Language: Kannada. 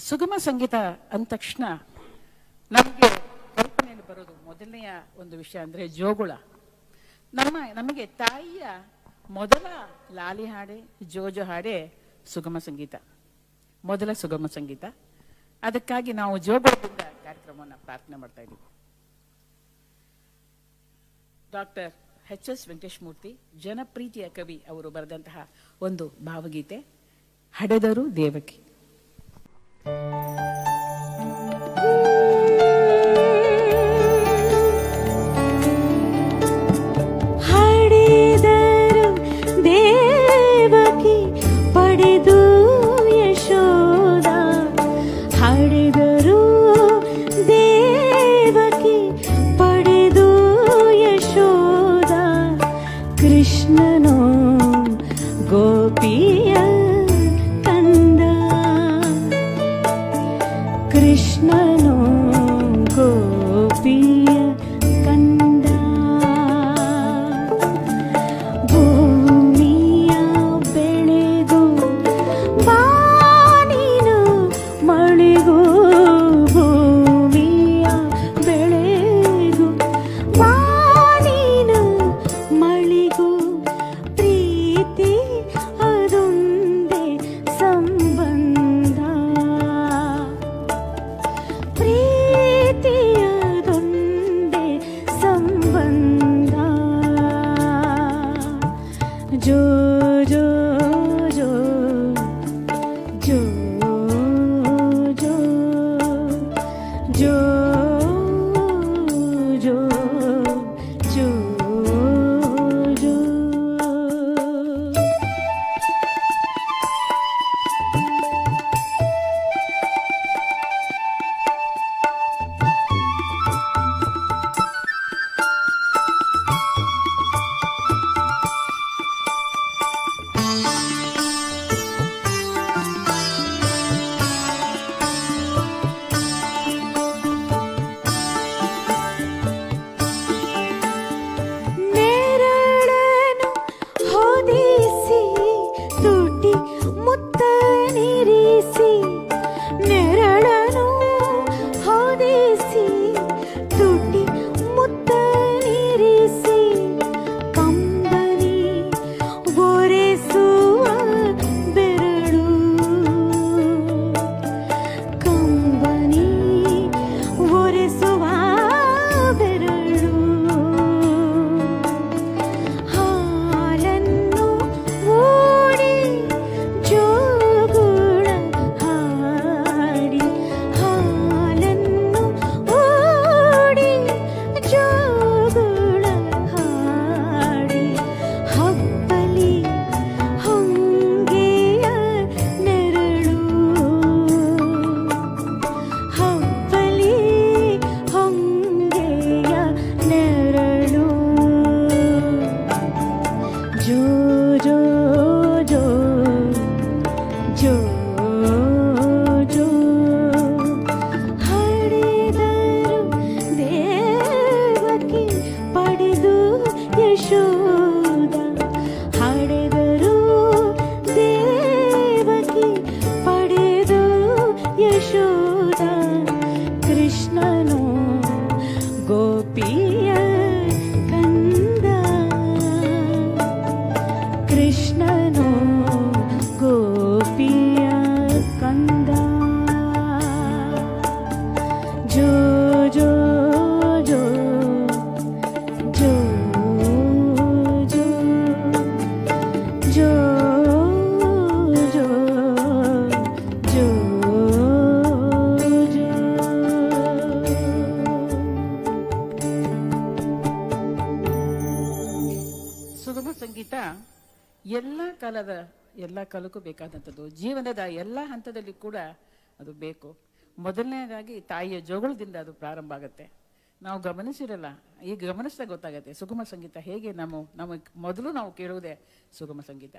ಸುಗಮ ಸಂಗೀತ ಅಂದ ತಕ್ಷಣ ನಮಗೆ ಕಲ್ಪನೆಯಲ್ಲಿ ಬರೋದು ಮೊದಲನೆಯ ಒಂದು ವಿಷಯ ಅಂದರೆ ಜೋಗುಳ. ನಮಗೆ ತಾಯಿಯ ಮೊದಲ ಲಾಲಿ ಹಾಡೆ ಜೋಜೋ ಹಾಡೆ ಸುಗಮ ಸಂಗೀತ, ಮೊದಲ ಸುಗಮ ಸಂಗೀತ. ಅದಕ್ಕಾಗಿ ನಾವು ಜೋಗುಳದಿಂದ ಕಾರ್ಯಕ್ರಮವನ್ನು ಪ್ರಾರ್ಥನೆ ಮಾಡ್ತಾ ಇದ್ದೀವಿ. ಡಾಕ್ಟರ್ ಎಚ್.ಎಸ್. ವೆಂಕಟೇಶ ಮೂರ್ತಿ ಜನಪ್ರೀತಿಯ ಕವಿ ಅವರು ಬರೆದಂತಹ ಒಂದು ಭಾವಗೀತೆ, ಹಡೆದರು ದೇವಕಿ. ಹಡೆದರು ದೇವಕಿ ಪಡೆದು ಯಶೋದ, ಹಡೆದರು ದೇವಕಿ ಪಡೆದು ಯಶೋದ, ಕೃಷ್ಣನೋ ಗೋಪಿಯ ಕಂದ, ಕೃಷ್ಣನೋ ಗೋಪಿಯ ಕಂದ. ಭೂಮಿಯ ಬೆಳೆದು ಬಾನಿನು ಮಳೆಗೂ, ಭೂಮಿಯ ಬೆಳೆದು ಬಾನಿನು ಮಳೆಗೂ, ಪ್ರೀತಿ ಅದೊಂದೇ ಸಂಬಂಧ, ಪ್ರೀತಿಯದೊಂದೇ ಸಂಬಂಧ. ಜೋ ಜೋ ಜೋ ಜೋ ಜೋ ಜೋ ಜೋ ಜೋ ಜೋ. ನೆರಳನು ಹೊದಿಸಿ ತುಟಿ ಮುತ್ತನಿರಿಸಿ, ನೆರಳನು ಹೊದಿಸಿ ತುಟಿ ಮುತ್ತನಿರಿಸಿ, ಕಂಬನಿ ಒರೆಸುವ ಬೆರಳು, ಕಂಬನಿ ಒರೆಸುವ ಬೆರಳು, ಹಾಲನ್ನು ಓಡಿ ಜೋಗುಳ ಹಾಡಿ, ಹಾಲನ್ನು ಓಡಿ ಜೋಗುಳ ಹಾಡಿ, ಹಬ್ಬಲಿ ಹೊಂಗೆಯ ನೆರಳು, ಹಬ್ಬಲಿ ಹೊಂಗೆಯ ನೆರಳು. ಜೋ ಜೋ ಜೋ ಜೋ ಜೋ. ಹಡೆದರು ದೇವಕಿ ಪಡೆದು ಯಶೋದ, ಹಡೆದರು ದೇವಕಿ ಪಡೆದು ಯಶೋದ, ಕೃಷ್ಣನೋ ಗೋಪಿಯ ಕಂದ, ಕೃಷ್ಣನೋ ಗೋಪಿಯ ಕಂದ. ಜೋ ಜೋ ಜೋ ಜೋ ಜೋ ಜೋ ಜೋ ಜೋ ಜೋ. ಸುಗಮ ಸಂಗೀತ ಎಲ್ಲ ಕಾಲಕ್ಕೂ ಬೇಕಾದಂಥದ್ದು, ಜೀವನದ ಎಲ್ಲ ಹಂತದಲ್ಲಿ ಕೂಡ ಅದು ಬೇಕು. ಮೊದಲನೇದಾಗಿ ತಾಯಿಯ ಜೋಗುಳದಿಂದ ಅದು ಪ್ರಾರಂಭ ಆಗುತ್ತೆ. ನಾವು ಗಮನಿಸಿರಲ್ಲ, ಈಗ ಗಮನಿಸಿದಾಗ ಗೊತ್ತಾಗುತ್ತೆ ಸುಗಮ ಸಂಗೀತ ಹೇಗೆ. ನಮಗೆ ಮೊದಲು ನಾವು ಕೇಳುವುದೇ ಸುಗಮ ಸಂಗೀತ.